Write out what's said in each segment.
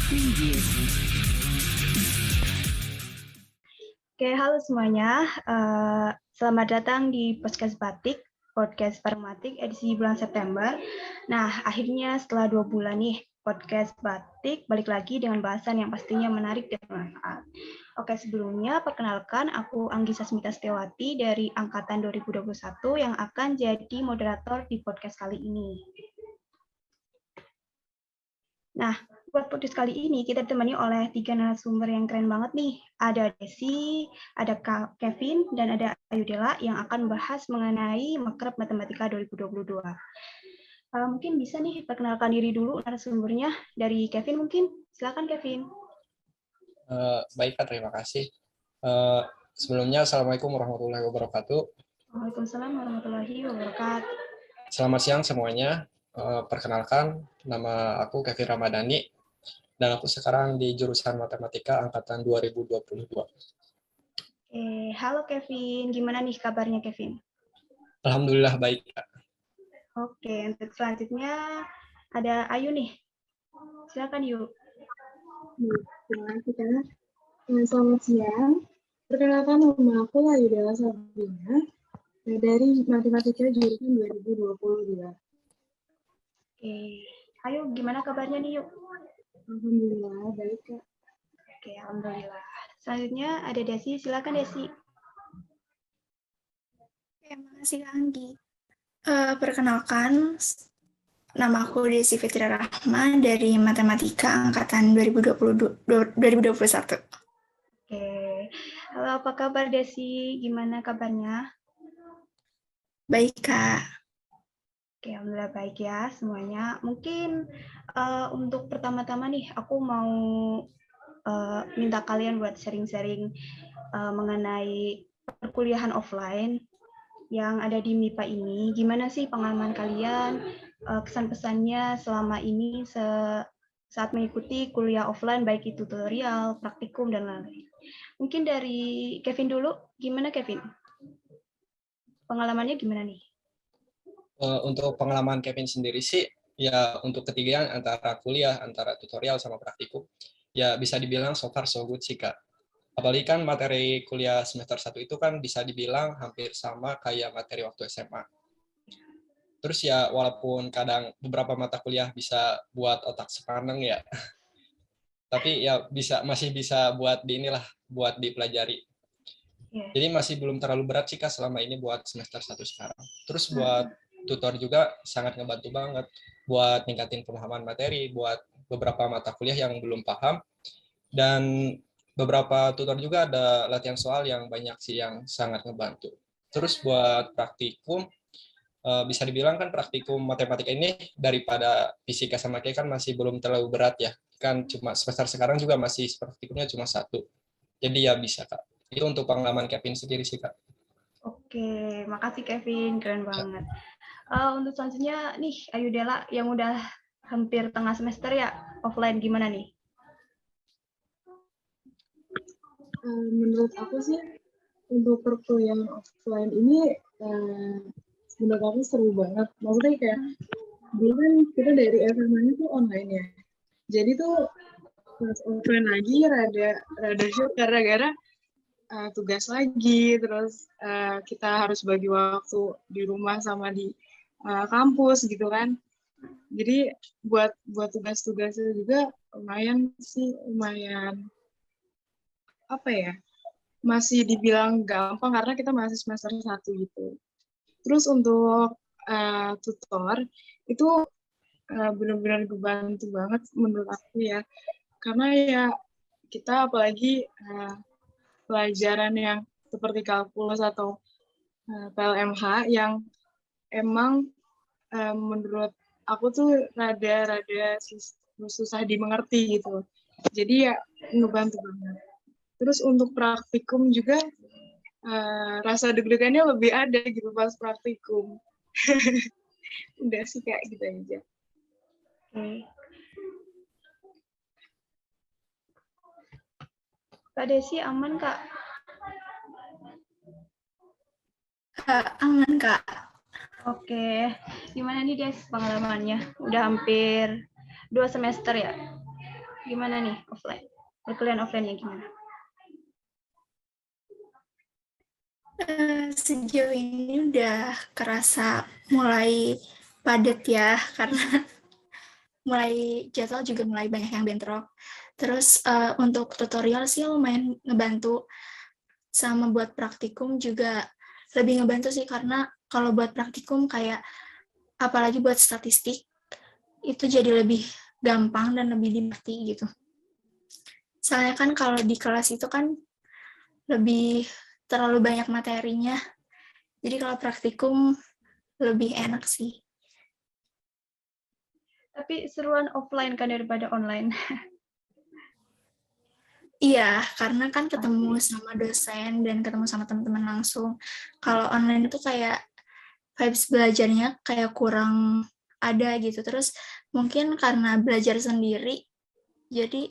Oke, halo semuanya. Selamat datang di Podcast Batik, Podcast Pragmatik edisi bulan September. Nah, akhirnya setelah 2 bulan nih, Podcast Batik balik lagi dengan bahasan yang pastinya menarik dan bermanfaat. Oke, sebelumnya perkenalkan aku Anggi Sasmita Setiawati dari Angkatan 2021 yang akan jadi moderator di podcast kali ini. Nah, buat podcast kali ini kita ditemani oleh 3 narasumber yang keren banget nih. Ada Desi, ada Kak Kevin, dan ada Ayudela yang akan membahas mengenai Makrab Matematika 2022. Mungkin bisa nih perkenalkan diri dulu narasumbernya. Dari Kevin mungkin. Silakan Kevin. Baik Kak, terima kasih. Sebelumnya, Assalamualaikum warahmatullahi wabarakatuh. Waalaikumsalam warahmatullahi wabarakatuh. Selamat siang semuanya. Perkenalkan, nama aku Kevin Ramadhani, dan aku sekarang di jurusan Matematika Angkatan 2022. Halo Kevin, gimana nih kabarnya Kevin? Alhamdulillah baik, Kak. Oke, untuk selanjutnya ada Ayu nih. Silakan Yu. Terima kasih Kak. Selamat siang. Perkenalkan nama aku Ayudela Sabrina dari Matematika jurusan 2022. Ayo gimana kabarnya nih Yuk? Alhamdulillah baik Kak. Oke, alhamdulillah. Selanjutnya ada Desi, silakan Desi. Terima kasih Kak Anggi. Perkenalkan, nama aku Desi Fitri Rahma dari Matematika Angkatan 2021. Oke, halo apa kabar Desi? Gimana kabarnya? Baik Kak. Oke, alhamdulillah baik ya semuanya. Mungkin untuk pertama-tama nih, aku mau minta kalian buat sharing-sharing mengenai perkuliahan offline yang ada di MIPA ini. Gimana sih pengalaman kalian, kesan-pesannya selama ini saat mengikuti kuliah offline, baik itu tutorial, praktikum, dan lain-lain. Mungkin dari Kevin dulu, gimana Kevin? Pengalamannya gimana nih? Untuk pengalaman Kevin sendiri sih, ya untuk ketiganya antara kuliah, antara tutorial sama praktikum, ya bisa dibilang so far so good sih Kak. Apalagi kan materi kuliah semester 1 itu kan bisa dibilang hampir sama kayak materi waktu SMA. Terus ya walaupun kadang beberapa mata kuliah bisa buat otak sepaneng ya, tapi ya masih bisa buat buat dipelajari. Jadi masih belum terlalu berat sih Kak selama ini buat semester 1 sekarang. Terus buat tutor juga sangat ngebantu banget buat ningkatin pemahaman materi, buat beberapa mata kuliah yang belum paham. Dan beberapa tutor juga ada latihan soal yang banyak sih yang sangat ngebantu. Terus buat praktikum, bisa dibilang kan praktikum matematika ini daripada fisika sama kimia kan masih belum terlalu berat ya. Kan cuma semester sekarang juga masih praktikumnya cuma 1. Jadi ya bisa Kak. Itu untuk pengalaman Kevin sendiri sih Kak. Oke, makasih Kevin, keren banget. Untuk selanjutnya nih, Ayudela yang udah hampir tengah semester ya, offline gimana nih? Menurut aku sih, untuk perkuliahan offline ini menurut aku seru banget. Maksudnya kayak, dulu kan kita dari SMA itu online ya. Jadi tuh pas offline lagi rada shock gara-gara tugas lagi, terus kita harus bagi waktu di rumah sama di kampus gitu kan. Jadi buat tugas-tugasnya juga lumayan apa ya, masih dibilang gampang karena kita masih semester 1 gitu. Terus untuk tutor itu benar-benar ngebantu banget menurut aku ya, karena ya kita apalagi pelajaran yang seperti kalkulus atau PLMH yang emang menurut aku tuh rada susah dimengerti gitu. Jadi ya ngebantu banget. Terus untuk praktikum juga rasa deg-degannya lebih ada gitu pas praktikum. Udah sih kayak gitu aja. Kak Desi aman Kak? Aman Kak. Oke, gimana nih Des pengalamannya? Udah hampir 2 semester ya? gimana nih offline? Perkuliahan offline-nya gimana? Sejauh ini udah kerasa mulai padat ya, karena mulai jadwal juga mulai banyak yang bentrok. Terus untuk tutorial sih lumayan ngebantu, sama buat praktikum juga lebih ngebantu sih, karena kalau buat praktikum kayak apalagi buat statistik itu jadi lebih gampang dan lebih dimengerti gitu. Soalnya kan kalau di kelas itu kan lebih terlalu banyak materinya, jadi kalau praktikum lebih enak sih. Tapi seruan offline kan daripada online. Iya, karena kan ketemu sama dosen dan ketemu sama teman-teman langsung. Kalau online itu kayak vibes belajarnya kayak kurang ada gitu. Terus mungkin karena belajar sendiri, jadi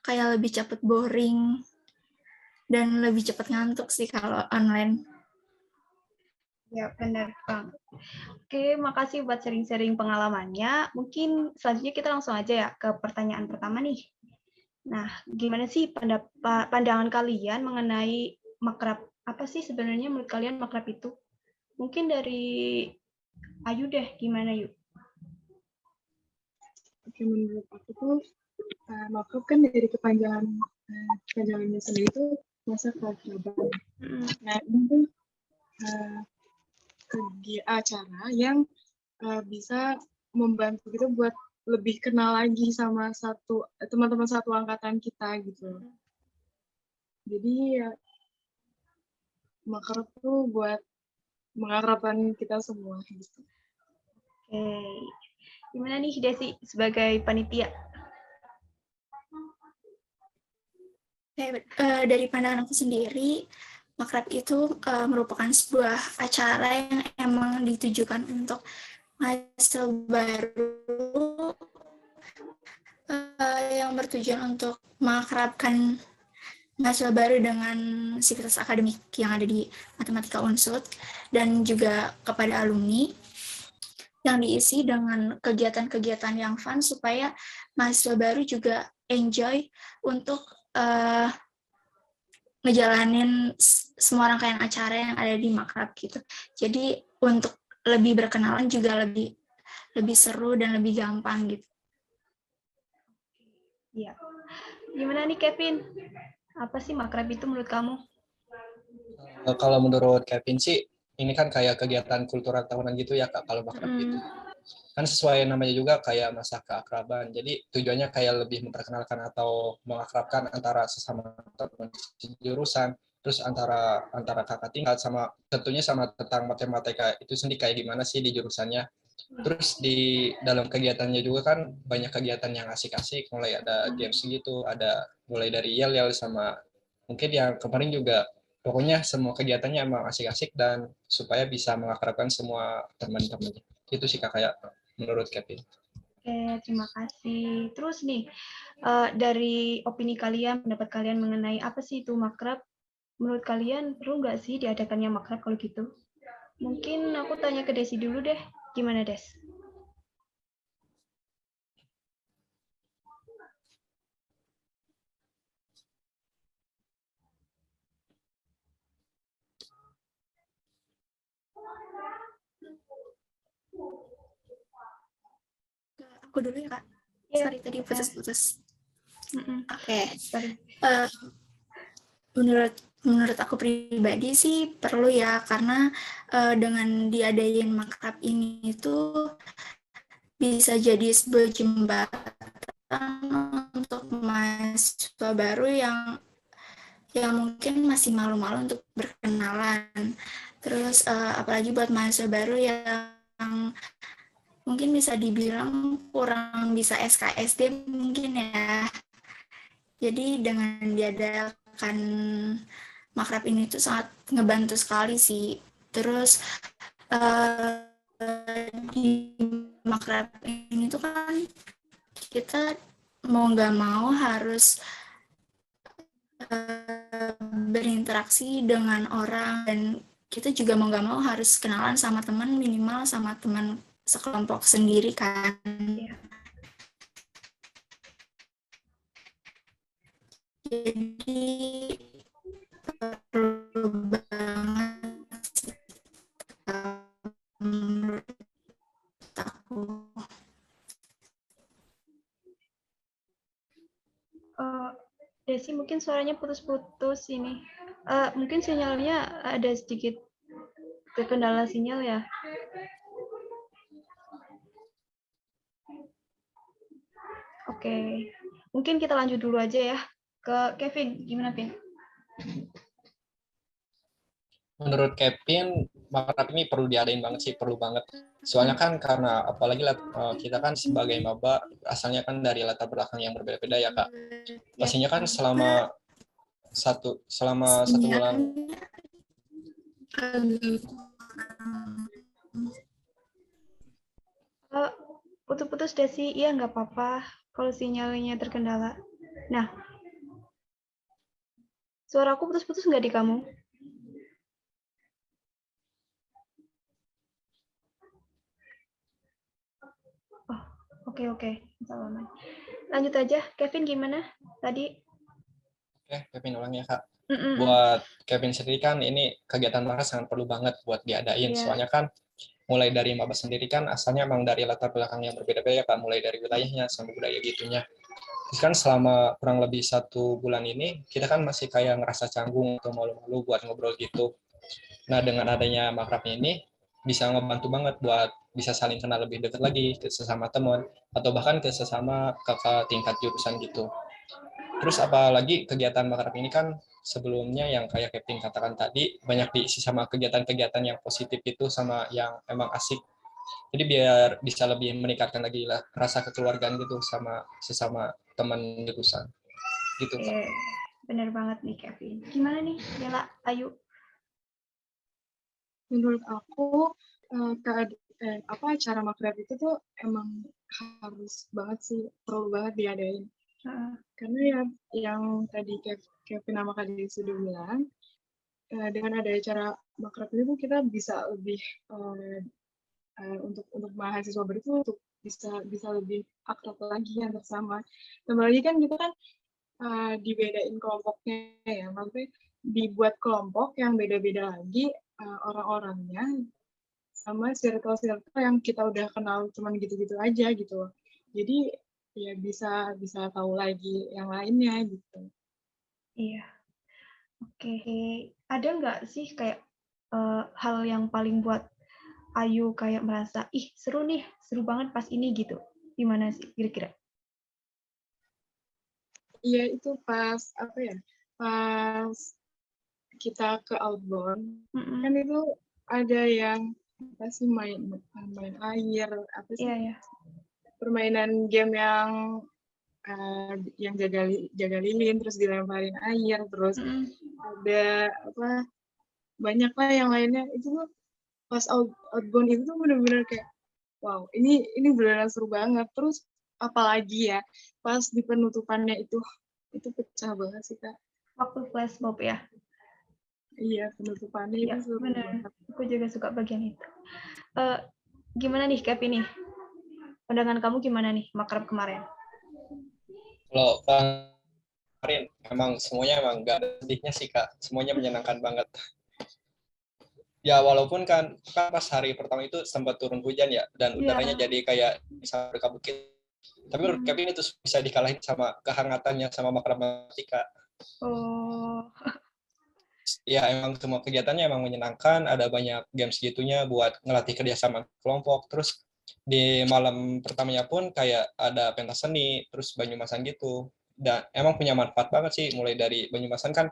kayak lebih cepet boring dan lebih cepet ngantuk sih kalau online. Ya, benar Bang. Oke, makasih buat sharing-sharing pengalamannya. Mungkin selanjutnya kita langsung aja ya ke pertanyaan pertama nih. Nah, gimana sih pandangan kalian mengenai makrab? Apa sih sebenarnya menurut kalian makrab itu? Mungkin dari Ayu deh, gimana Yuk? Oke, menurut aku tuh makrab kan dari kepanjangannya sendiri itu masa keakraban. Nah, ini tuh acara yang bisa membantu kita buat lebih kenal lagi sama teman-teman satu angkatan kita gitu. Jadi ya makrab tuh buat mengakrabkan kita semua gitu. Oke, gimana nih Desi sebagai panitia? Dari pandangan aku sendiri, makrab itu merupakan sebuah acara yang emang ditujukan untuk mahasiswa baru yang bertujuan untuk mengakrabkan mahasiswa baru dengan sivitas akademik yang ada di Matematika Unsud, dan juga kepada alumni, yang diisi dengan kegiatan-kegiatan yang fun supaya mahasiswa baru juga enjoy untuk ngejalanin semua rangkaian acara yang ada di makrab gitu. Jadi untuk lebih berkenalan juga lebih seru dan lebih gampang gitu. Iya. Gimana nih Kevin? Apa sih makrab itu menurut kamu? Kalau menurut Kevin sih, ini kan kayak kegiatan kultural tahunan gitu ya Kak, kalau makrab gitu. Kan sesuai namanya juga kayak masa keakraban. Jadi tujuannya kayak lebih memperkenalkan atau mengakrabkan antara sesama teman jurusan, terus antara kakak tingkat, sama tentunya sama tentang matematika itu sendiri kayak gimana sih di jurusannya. Terus di dalam kegiatannya juga kan banyak kegiatan yang asik-asik, mulai ada games gitu, ada mulai dari yel-yel sama mungkin yang kemarin juga, pokoknya semua kegiatannya emang asik-asik dan supaya bisa mengakrabkan semua teman-temannya. Itu sih Kak kayak menurut Kevin. Oke, terima kasih. Terus nih, dari opini kalian, pendapat kalian mengenai apa sih itu makrab? Menurut kalian perlu nggak sih diadakannya makrab kalau gitu? Mungkin aku tanya ke Desi dulu deh. Gimana Des? Aku dulu ya Kak. Yeah. Sorry tadi putus-putus. Oke. Sorry. Menurut aku pribadi sih perlu ya, karena dengan diadain makrab ini itu bisa jadi sebuah jembatan untuk mahasiswa baru yang mungkin masih malu-malu untuk berkenalan. Terus apalagi buat mahasiswa baru yang mungkin bisa dibilang kurang bisa SKSD mungkin ya. Jadi dengan diadakan makrab ini tuh sangat ngebantu sekali sih. Terus di makrab ini tuh kan kita mau nggak mau harus berinteraksi dengan orang, dan kita juga mau nggak mau harus kenalan sama teman, minimal sama teman sekelompok sendiri kan. Jadi perlu banget sih menurut aku. Desi mungkin suaranya putus-putus ini. Mungkin sinyalnya ada sedikit terkendala sinyal ya. Oke, mungkin kita lanjut dulu aja ya ke Kevin. Gimana, Vin? Menurut Kevin, makrab ini perlu diadain banget sih, perlu banget. Soalnya kan karena apalagi kita kan sebagai maba asalnya kan dari latar belakang yang berbeda-beda ya Kak. Pastinya kan selama satu bulan Putus-putus Desi, iya nggak apa-apa kalau sinyalnya terkendala. Nah, suaraku putus-putus nggak di kamu? Oh, oke. Salaman. Lanjut aja, Kevin gimana tadi? Oke, Kevin ulang ya Kak. Mm-mm. Buat Kevin sendiri kan ini kegiatan makrab sangat perlu banget buat diadain. Iya. Soalnya kan mulai dari maba sendiri kan asalnya emang dari latar belakang yang berbeda-beda ya Kak, mulai dari wilayahnya sampai budaya gitunya. Terus kan selama kurang lebih 1 bulan ini kita kan masih kayak ngerasa canggung atau malu-malu buat ngobrol gitu. Nah dengan adanya makrabnya ini bisa ngebantu banget buat bisa saling kenal lebih dekat lagi ke sesama teman atau bahkan ke sesama kakak tingkat jurusan gitu. Terus apalagi kegiatan makrab ini kan sebelumnya yang kayak Kevin katakan tadi banyak diisi sama kegiatan-kegiatan yang positif itu sama yang emang asik. Jadi biar bisa lebih meningkatkan lagi lah rasa kekeluargaan gitu sama sesama teman jurusan. Gitu Kak. Bener banget nih Kevin. Gimana nih Bella, Ayu? Menurut aku acara makrab itu tuh emang harus banget sih, perlu banget diadain. Karena ya yang tadi Kevin sama Kak Desi sudah bilang, dengan ada acara makrab itu kita bisa lebih untuk mahasiswa baru itu untuk bisa lebih akrab lagi yang bersama. Tambah lagi kan kita kan dibedain kelompoknya ya, maksudnya dibuat kelompok yang beda-beda lagi orang-orangnya sama circle-circle yang kita udah kenal cuman gitu-gitu aja gitu. Jadi ya bisa tahu lagi yang lainnya gitu. Iya. Oke. Ada nggak sih kayak hal yang paling buat Ayu kayak merasa, ih seru nih, seru banget pas ini gitu. Gimana sih kira-kira? Iya itu pas pas kita ke outbound kan itu ada yang apa sih main air apa sih permainan game yang jaga lilin terus dilemparin air terus ada apa banyak lah yang lainnya itu tuh pas outbound itu tuh bener-bener kayak wow ini beneran seru banget terus apalagi ya pas di penutupannya itu pecah banget sih Kak. Waktu flash mob ya. Iya, penutupannya itu seru banget. Aku juga suka bagian itu. Gimana nih, Kevin nih? Pandangan kamu gimana nih, makrab kemarin? Kalau kemarin, emang semuanya emang gak ada sedihnya sih, Kak. Semuanya menyenangkan banget. Ya, walaupun kan pas hari pertama itu sempat turun hujan ya, dan udaranya jadi kayak bisa berkabut. Tapi menurut Kevin itu bisa dikalahin sama kehangatannya sama makrab Kak. Oh. Ya emang semua kegiatannya emang menyenangkan, ada banyak games gitunya buat ngelatih kerjasama kelompok. Terus di malam pertamanya pun kayak ada pentas seni, terus Banyumasan gitu. Dan emang punya manfaat banget sih, mulai dari Banyumasan kan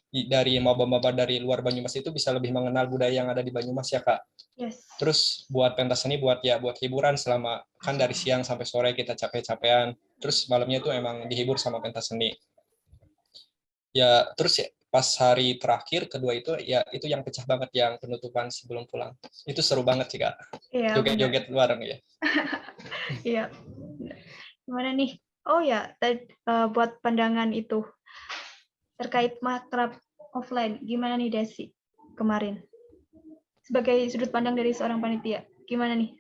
dari maba-maba dari luar Banyumas itu bisa lebih mengenal budaya yang ada di Banyumas ya Kak. Yes. Terus buat pentas seni buat hiburan selama kan dari siang sampai sore kita capek-capean. Terus malamnya itu emang dihibur sama pentas seni. Ya terus ya pas hari terakhir kedua itu ya itu yang pecah banget yang penutupan sebelum pulang. Itu seru banget sih Kak. Iya, joget-joget bareng ya. Iya. Gimana nih? Oh ya, buat pandangan itu terkait makrab offline, gimana nih Desi kemarin? Sebagai sudut pandang dari seorang panitia, gimana nih?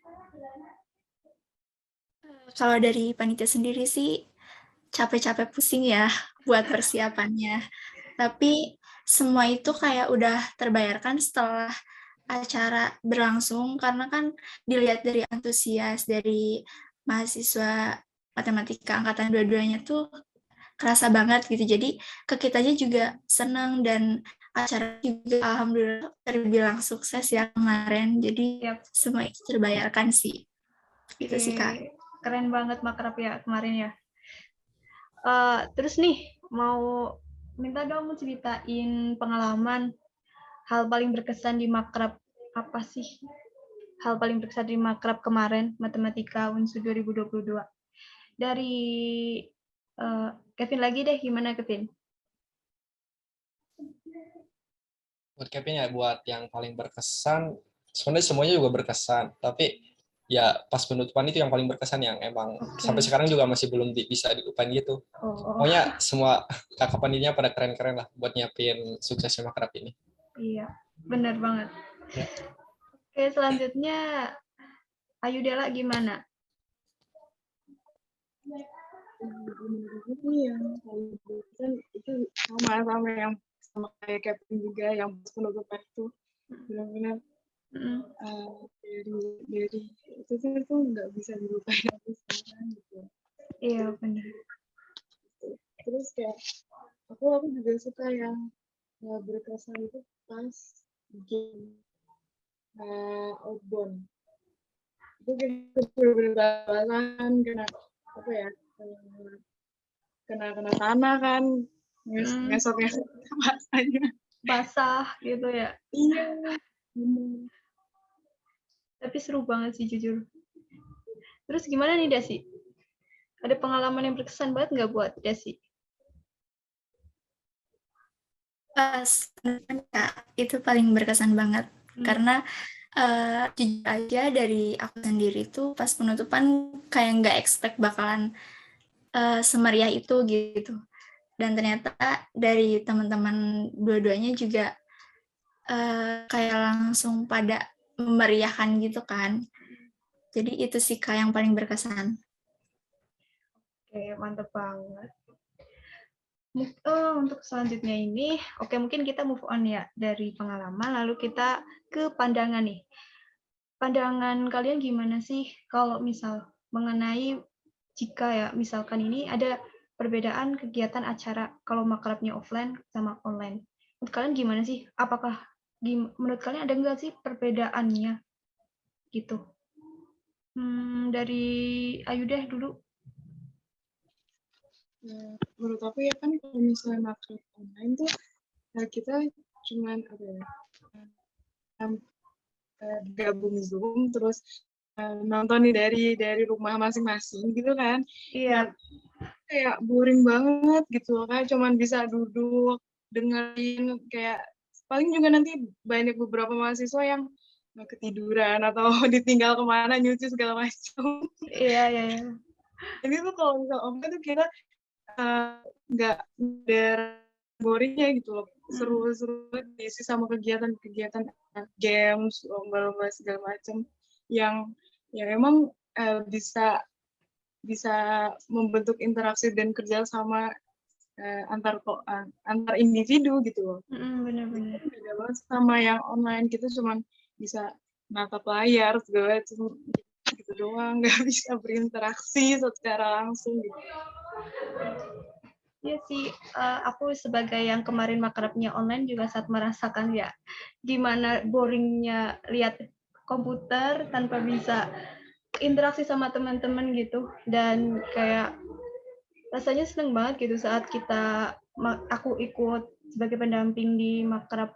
Kalau dari panitia sendiri sih, capek-capek pusing ya buat persiapannya. Tapi semua itu kayak udah terbayarkan setelah acara berlangsung, karena kan dilihat dari antusias dari mahasiswa matematika angkatan dua-duanya tuh kerasa banget gitu. Jadi ke kitanya juga senang, dan acara juga alhamdulillah terbilang sukses ya kemarin. Jadi Yap. semua itu terbayarkan sih. Gitu sih Kak. Keren banget makrab ya kemarin ya. Terus nih, mau minta dong ceritain pengalaman hal paling berkesan di makrab. Apa sih hal paling berkesan di makrab kemarin Matematika UNSU 2022? Dari Kevin lagi deh, gimana Kevin? Buat Kevin ya, buat yang paling berkesan, sebenarnya semuanya juga berkesan, tapi ya pas penutupan itu yang paling berkesan, yang emang sampai sekarang juga masih belum bisa dilupain gitu. Pokoknya semua kakak panitianya pada keren-keren lah buat nyiapin suksesnya makrab ini. Iya, benar banget. Ya. Oke, selanjutnya Ayu Dela gimana? Yang paling berkesan itu sama yang sama kayak Kevin juga, yang penutupan itu benar-benar dari itu tuh nggak bisa dilupain sampai sekarang gitu. Iya benar. Terus kayak aku juga suka yang berkesan itu pas game outbound. Itu kita bener-bener kena apa ya, kena tanah kan, ngesok basahnya, basah gitu ya. Iya. Tapi seru banget sih jujur. Terus gimana nih Dasi? Ada pengalaman yang berkesan banget nggak buat Dasi? Pas itu paling berkesan banget, karena jujur aja dari aku sendiri tuh pas penutupan kayak nggak expect bakalan semeriah itu gitu, dan ternyata dari teman-teman dua-duanya juga kayak langsung pada memeriahkan gitu kan. Jadi itu sih Kak yang paling berkesan. Oke, mantep banget. Untuk selanjutnya ini, oke mungkin kita move on ya dari pengalaman, lalu kita ke pandangan nih. Pandangan kalian gimana sih kalau misal mengenai jika ya misalkan ini ada perbedaan kegiatan acara kalau makrabnya offline sama online. Menurut kalian gimana sih? Apakah menurut kalian ada nggak sih perbedaannya gitu? Dari Ayu deh dulu. Menurut aku ya kan kalau misalnya makrab online tuh kita cuman apa ya, gabung Zoom terus nonton nih dari rumah masing-masing gitu kan. Iya. Kayak boring banget gitu kan, cuman bisa duduk dengerin, kayak paling juga nanti banyak beberapa mahasiswa yang ketiduran atau ditinggal kemana nyuci segala macam. Iya. Jadi tuh kalau misal online tuh kita nggak ada boringnya gitu loh, seru-seru diisi sama kegiatan games, lomba-lomba segala macam yang emang bisa membentuk interaksi dan kerja sama antar individu gitu loh. Benar-benar. Beda banget sama yang online, kita cuma bisa natap layar segala macam gitu doang, nggak bisa berinteraksi secara langsung gitu. Iya sih, aku sebagai yang kemarin makrabnya online juga saat merasakan ya gimana boringnya lihat komputer tanpa bisa interaksi sama teman-teman gitu, dan kayak rasanya seneng banget gitu saat aku ikut sebagai pendamping di makrab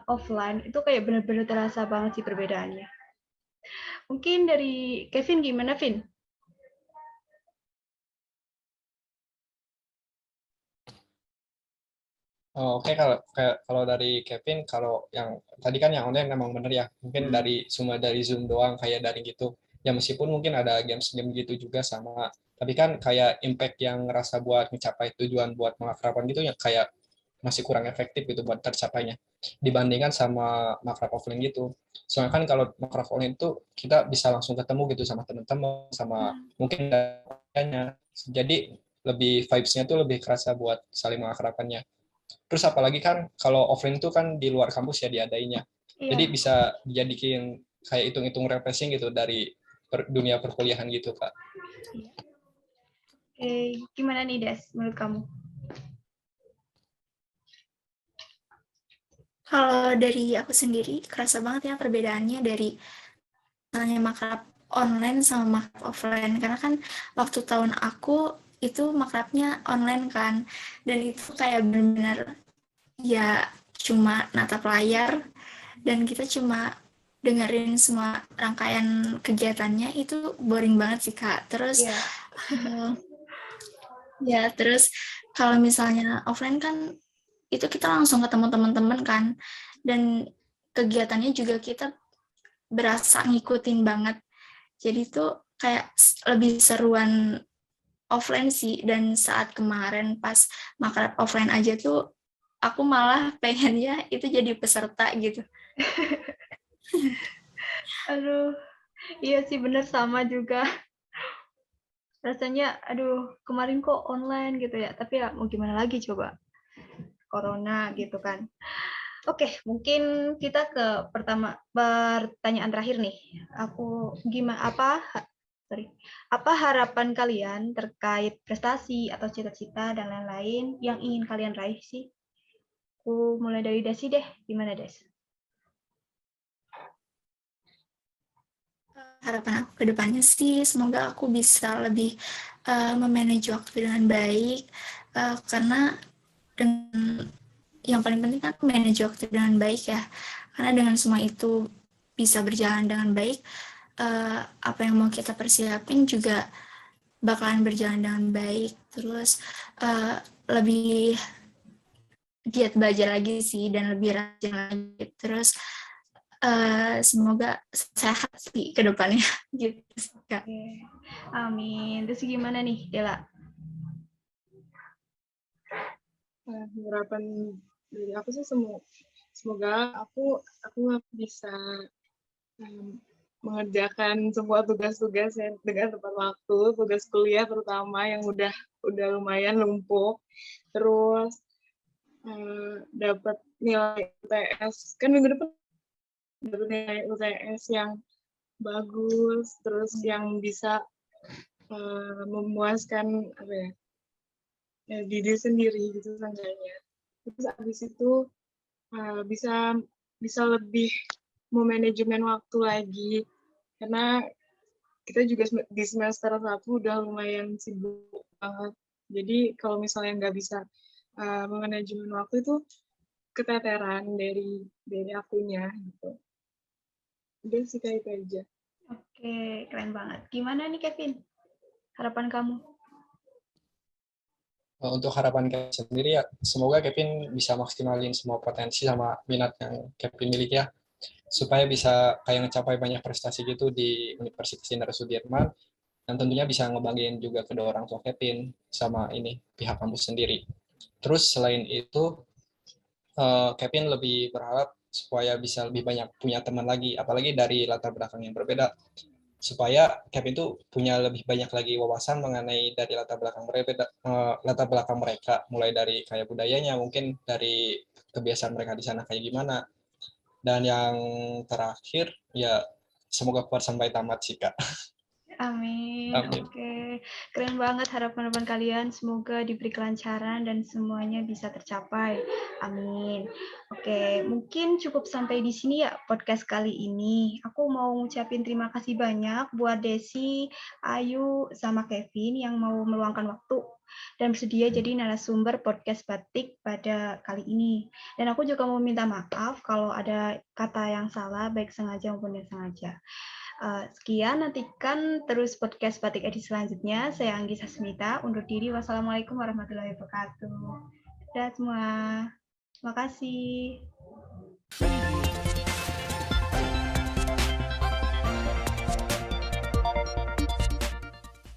offline, itu kayak benar-benar terasa banget sih perbedaannya. Mungkin dari Kevin gimana, Vin? Oke, kalau dari Kevin, kalau yang tadi kan yang online memang bener ya, mungkin semua dari Zoom doang kayak daring gitu. Ya meskipun mungkin ada game-game gitu juga sama, tapi kan kayak impact yang ngerasa buat mencapai tujuan buat mengakrabkan gitu ya kayak masih kurang efektif gitu buat tercapainya dibandingkan sama makrab offline gitu. Soalnya kan kalau makrab offline itu kita bisa langsung ketemu gitu sama teman-teman, sama mungkin Jadi lebih vibes-nya tuh lebih kerasa buat saling mengakrabkannya. Terus apalagi kan kalau offline itu kan di luar kampus ya diadainya. Jadi Iya. bisa dijadiin kayak hitung-hitung refreshing gitu dari dunia perkuliahan gitu, Kak. Gimana nih Des menurut kamu? Kalau dari aku sendiri, kerasa banget ya perbedaannya dari misalnya makrab online sama makrab offline. Karena kan waktu tahun aku itu makrabnya online kan. Dan itu kayak benar-benar ya cuma natap layar dan kita cuma dengerin semua rangkaian kegiatannya, itu boring banget sih Kak. Terus Iya. ya terus kalau misalnya offline kan itu kita langsung ketemu teman-teman kan, dan kegiatannya juga kita berasa ngikutin banget. Jadi tuh kayak lebih seruan offline sih. Dan saat kemarin pas makrab offline aja tuh aku malah pengennya itu jadi peserta gitu. Aduh, iya sih bener sama juga. Rasanya, aduh, kemarin kok online gitu ya. Tapi ya mau gimana lagi coba, corona gitu kan. Oke, mungkin kita ke pertanyaan terakhir nih. Apa harapan kalian terkait prestasi atau cita-cita dan lain-lain yang ingin kalian raih sih? Aku mulai dari Desi deh. Gimana Des? Harapan aku ke depannya sih semoga aku bisa lebih memanage waktu dengan baik, karena dengan yang paling penting kan manage waktu dengan baik ya, karena dengan semua itu bisa berjalan dengan baik, apa yang mau kita persiapin juga bakalan berjalan dengan baik. Terus lebih giat belajar lagi sih dan lebih rajin lagi. Terus semoga sehat sih ke depannya gitu sih, Kak. Amin. Terus gimana nih, Dela? Harapan dari aku sih semoga aku bisa mengerjakan semua tugas-tugas dengan tepat waktu, tugas kuliah terutama yang udah lumayan numpuk. Terus dapat nilai UTS, kan minggu depan dapat nilai UTS yang bagus, terus yang bisa memuaskan apa ya, diri sendiri gitu seenggaknya. Terus abis itu bisa lebih memanajemen waktu lagi, karena kita juga di semester 1 udah lumayan sibuk banget. Jadi kalau misalnya nggak bisa memanajemen waktu itu keteteran dari akunya gitu. Udah sih kayak itu aja. Oke, keren banget. Gimana nih Kevin? Harapan kamu? Untuk harapan Kevin sendiri ya, semoga Kevin bisa maksimalin semua potensi sama minat yang Kevin miliki ya, supaya bisa kayak ngecapai banyak prestasi gitu di Universitas Jenderal Sudirman, dan tentunya bisa ngebagiin juga kedua orang tua Kevin sama ini pihak kampus sendiri. Terus selain itu, Kevin lebih berharap supaya bisa lebih banyak punya teman lagi, apalagi dari latar belakang yang berbeda, supaya Kevin itu punya lebih banyak lagi wawasan mengenai dari latar belakang mereka, mulai dari kayak budayanya, mungkin dari kebiasaan mereka di sana kayak gimana. Dan yang terakhir ya semoga kuat sampai tamat sih Kak. Amin. Amin. Oke, keren banget harapan-harapan kalian. Semoga diberi kelancaran dan semuanya bisa tercapai. Amin. Oke, mungkin cukup sampai di sini ya podcast kali ini. Aku mau ngucapin terima kasih banyak buat Desi, Ayu, sama Kevin yang mau meluangkan waktu dan bersedia jadi narasumber podcast Batik pada kali ini. Dan aku juga mau minta maaf kalau ada kata yang salah, baik sengaja maupun tidak sengaja. Sekian, nantikan terus podcast Batik edisi selanjutnya. Saya Anggi Sasmita, undur diri. Wassalamualaikum warahmatullahi wabarakatuh. Dadah semua. Terima kasih.